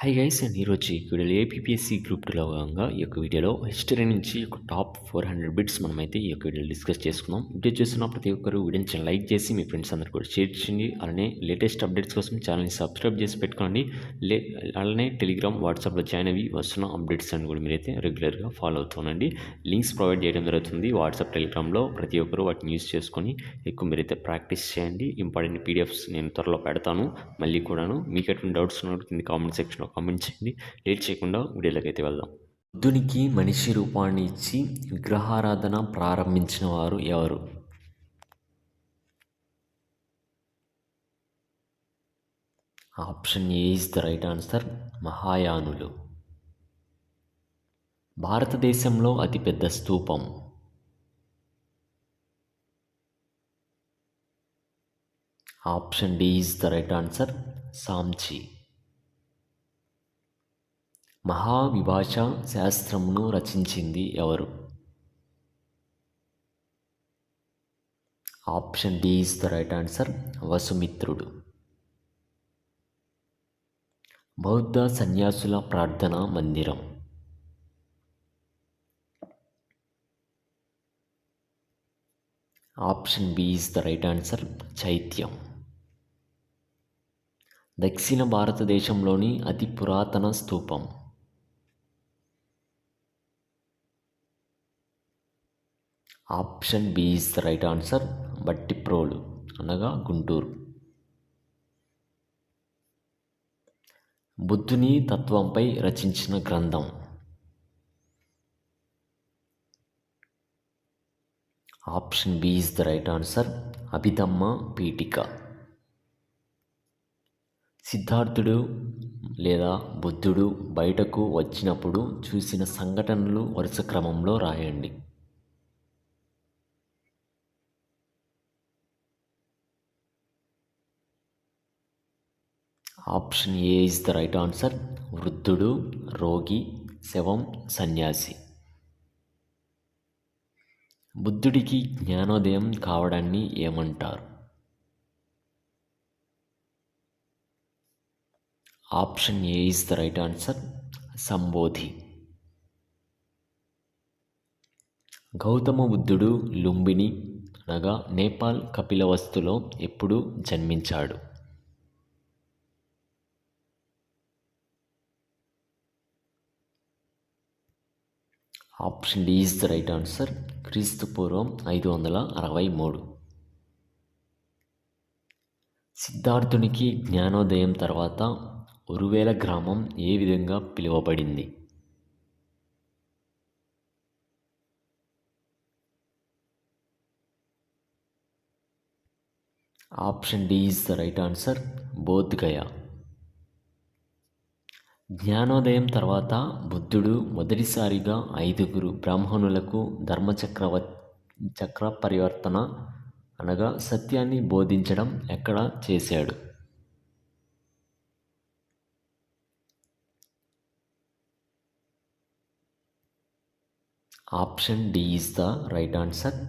Hi guys and ఈరోజు ఈ వీడియోలో ఏపీఎస్సి గ్రూప్ 2లో భాగంగా ఈ యొక్క వీడియోలో హిస్టరీ నుంచి ఒక టాప్ 400 బిట్స్ మనమైతే ఈ యొక్క వీడియోలో డిస్కస్ చేసుకుందాం. వీడియో చూస్తున్న ప్రతి ఒక్కరు వీడియోని లైక్ చేసి మీ ఫ్రెండ్స్ అందరు కూడా షేర్ చేయండి. అలానే లేటెస్ట్ అప్డేట్స్ కోసం ఛానల్ని సబ్స్క్రైబ్ చేసి పెట్టుకోండి. అలానే టెలిగ్రామ్ వాట్సాప్లో జాయిన్ అయ్యి వస్తున్న అప్డేట్స్ అని కూడా మీరైతే రెగ్యులర్గా ఫాలో అవుతుండండి. లింక్స్ ప్రొవైడ్ చేయడం జరుగుతుంది వాట్సాప్ టెలిగ్రామ్లో. ప్రతి ఒక్కరు వాటిని యూస్ చేసుకొని ఎక్కువ మీరైతే ప్రాక్టీస్ చేయండి. ఇంపార్టెంట్ పీడిఎఫ్స్ నేను త్వరలో పెడతాను. మళ్ళీ కూడాను మీకు ఎటువంటి డౌట్స్ ఉన్నప్పుడు కింద కామెంట్ సెక్షన్లో కామెంట్ చేయండి. లేట్ చేయకుండా వీడియోలోకి అయితే వెళ్దాం. బుద్ధునికి మనిషి రూపాన్ని ఇచ్చి విగ్రహారాధన ప్రారంభించిన వారు ఎవరు? Option A is the right answer. మహాయానులు. భారతదేశంలో అతిపెద్ద స్తూపం? Option D is the right answer. Sanchi. మహావిభాషా శాస్త్రమును రచించింది ఎవరు? Option D is the right answer. వసుమిత్రుడు. బౌద్ధ సన్యాసుల ప్రార్థనా మందిరం? Option B is the right answer. చైత్యం. దక్షిణ భారతదేశంలోని అతి పురాతన స్తూపం? Option B is the right answer. Bhattiprolu అనగా గుంటూరు. బుద్ధుని తత్వంపై రచించిన గ్రంథం? Option B is the right answer. అభిధమ్మ పీఠిక. సిద్ధార్థుడు లేదా బుద్ధుడు బయటకు వచ్చినప్పుడు చూసిన సంఘటనలు వరుస క్రమంలో రాయండి. Option A is the right answer. వృద్ధుడు, రోగి, శవం, సన్యాసి. బుద్ధుడికి జ్ఞానోదయం కావడాన్ని ఏమంటారు? Option A is the right answer. సంబోధి. గౌతమ బుద్ధుడు లుంబిని అనగా నేపాల్ కపిలవస్తులో ఎప్పుడు జన్మించాడు? Option D is the right answer. క్రీస్తు పూర్వం 563. సిద్ధార్థునికి జ్ఞానోదయం తర్వాత ఉరువేల గ్రామం ఏ విధంగా పిలువబడింది? Option D is the right answer. Bodhgaya. జ్ఞానోదయం తర్వాత బుద్ధుడు మొదటిసారిగా 5 బ్రాహ్మణులకు చక్ర పరివర్తన అనగా సత్యాన్ని బోధించడం ఎక్కడ చేశాడు? Option D is the right answer.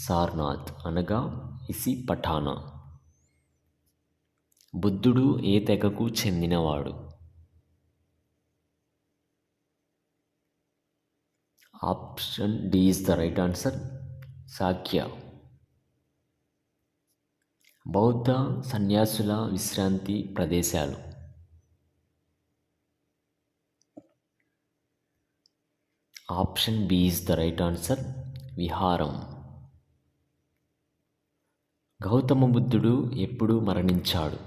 Sarnath అనగా ఇసిపఠానా. బుద్ధుడు ఏ తెగకు చెందినవాడు? Option D is the right answer. Shakya. బౌద్ధ సన్యాసుల విశ్రాంతి ప్రదేశాలు? Option B is the right answer. విహారం. గౌతమ బుద్ధుడు ఎప్పుడు మరణించాడు?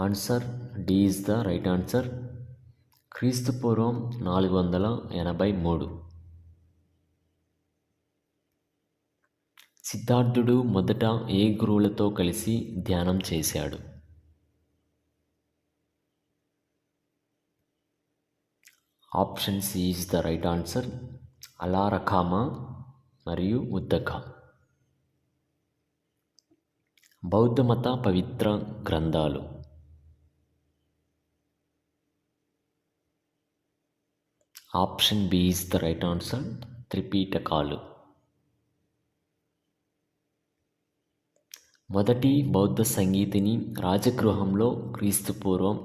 Answer D is the right answer. క్రీస్తు పూర్వం 483. సిద్ధార్థుడు మొదట ఏ గురువులతో కలిసి ధ్యానం చేశాడు? Option C is the right answer. Alarakama మరియు ఉద్దక. బౌద్ధమత పవిత్ర గ్రంథాలు? Option B is the right answer. త్రిపీటకాలు. మొదటి బౌద్ధ సంగీతిని రాజగృహంలో క్రీస్తుపూర్వం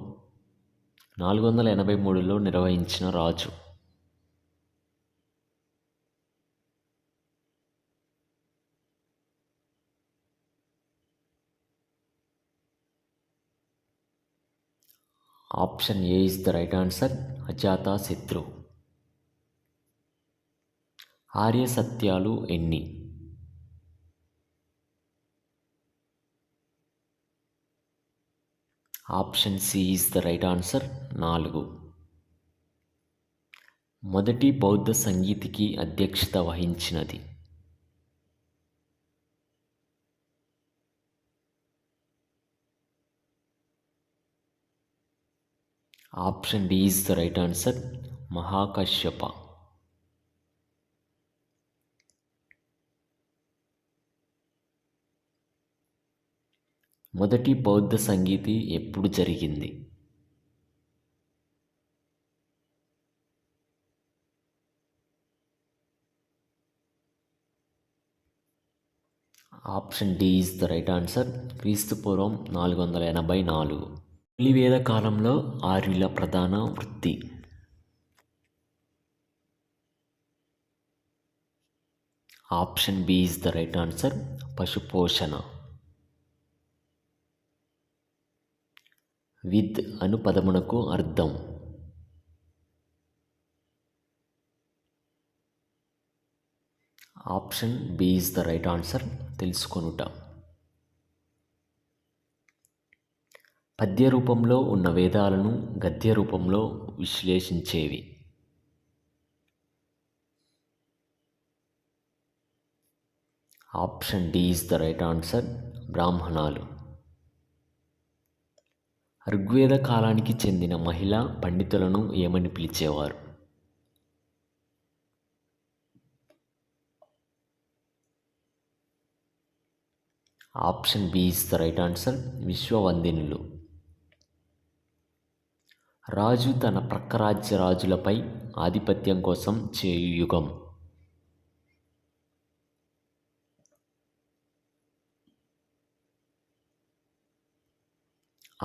483లో నిర్వహించిన రాజు. Option A is the right answer, Ajatashatru. ఆర్య సత్యాలు ఎన్ని? Option C is the right answer, 4. మొదటి బౌద్ధ సంగీతికి అధ్యక్షత వహించినది? Option D is the right answer, Mahakashyapa. మొదటి బౌద్ధ సంగీతి ఎప్పుడు జరిగింది? Option D is the right answer, క్రీస్తుపూర్వం 484. తొలివేద కాలంలో ఆర్యుల ప్రధాన వృత్తి? Option B is the right answer, పశుపోషణ. విద్ అను పదమునకు అర్థం? Option B is the right answer, తెలుసుకొనుట. పద్య రూపంలో ఉన్న వేదాలను గద్య రూపంలో విశ్లేషించేవి? Option D is the right answer, బ్రాహ్మణాలు. ఋగ్వేద కాలానికి చెందిన మహిళా పండితులను ఏమని పిలిచేవారు? Option B is the right answer, విశ్వవందినులు. రాజు తన ప్రక్కరాజ్య రాజులపై ఆధిపత్యం కోసం చేయు యుగం?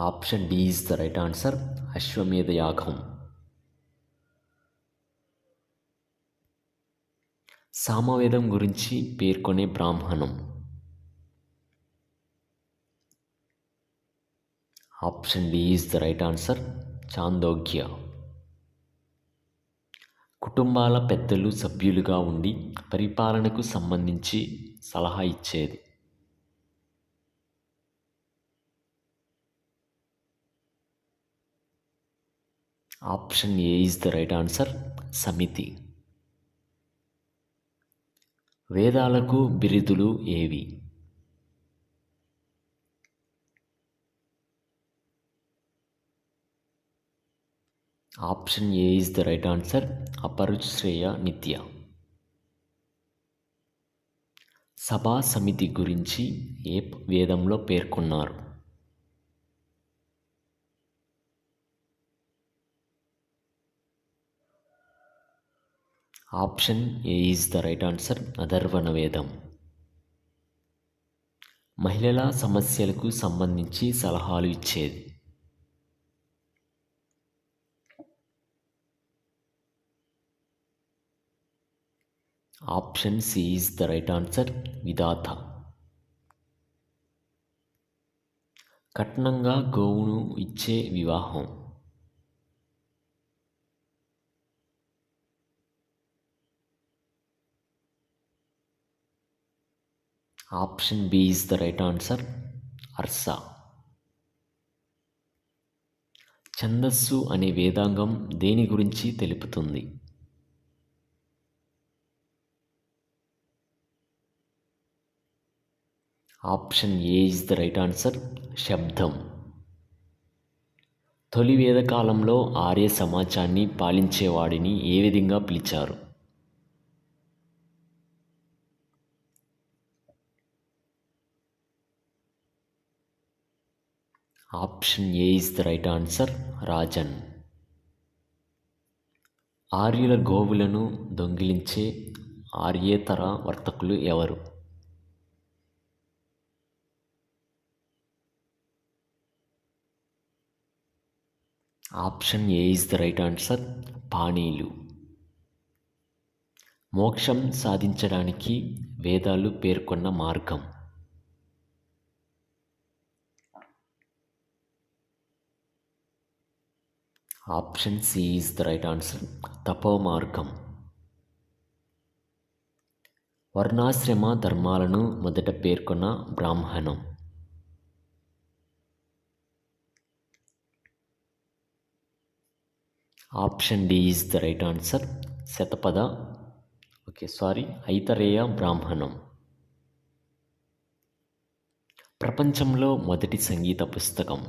Option D is the right answer, అశ్వమేధ యాగం. సామవేదం గురించి పేర్కొనే బ్రాహ్మణం? Option D is the right answer, Chandogya. కుటుంబాల పెద్దలు సభ్యులుగా ఉండి పరిపాలనకు సంబంధించి సలహా ఇచ్చేది? Option A is the right answer, సమితి. వేదాలకు బిరుదులు ఏవి? Option A is the right answer, అపరుశ్రేయ నిత్య. సభా సమితి గురించి ఏ వేదంలో పేర్కొన్నారు? Option A is the right answer, అథర్వణ వేదం. మహిళల సమస్యలకు సంబంధించి సలహాలు ఇచ్చేది? Option C is the right answer, విధాత. కట్నంగా గోవును ఇచ్చే వివాహం? Option B is the right answer, అర్స. ఛందస్సు అనే వేదాంగం దేని గురించి తెలుపుతుంది? Option A is the right answer, శబ్దం. తొలి వేద కాలంలో ఆర్య సమాజాన్ని పాలించేవాడిని ఏ విధంగా పిలిచారు? Option A is the right answer, రాజన్. ఆర్యుల గోవులను దొంగిలించే ఆర్యేతర వర్తకులు ఎవరు? Option A is the right answer, పానీలు. మోక్షం సాధించడానికి వేదాలు పేర్కొన్న మార్గం. Option C is the right answer, తపో మార్గం. వర్ణాశ్రమ ధర్మాలను మొదట పేర్కొన్న బ్రాహ్మణం. Option D is the right answer, Shatapatha Aitareya బ్రాహ్మణం. ప్రపంచంలో మొదటి సంగీత పుస్తకం.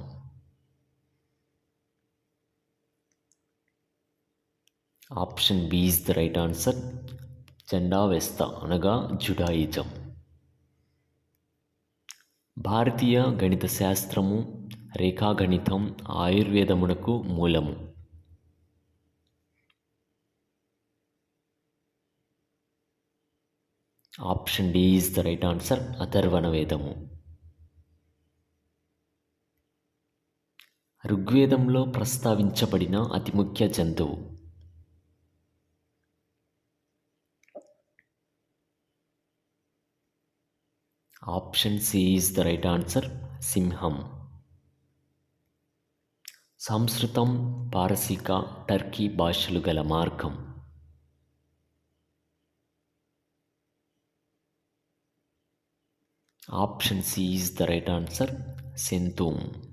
Option B is the right answer, చండావెస్త అనగా జుడాయిజం. భారతీయ గణిత శాస్త్రము, రేఖాగణితం ఆయుర్వేదమునకు మూలము. Option D is the right answer, అథర్వణ వేదము. ఋగ్వేదంలో ప్రస్తావించబడిన అతి ముఖ్య జంతువు. Option C is the right answer, సింహం. సంస్కృతం, పారసీక, టర్కీ భాషలు గల మార్గం. Option C is the right answer, సెంతూమ్.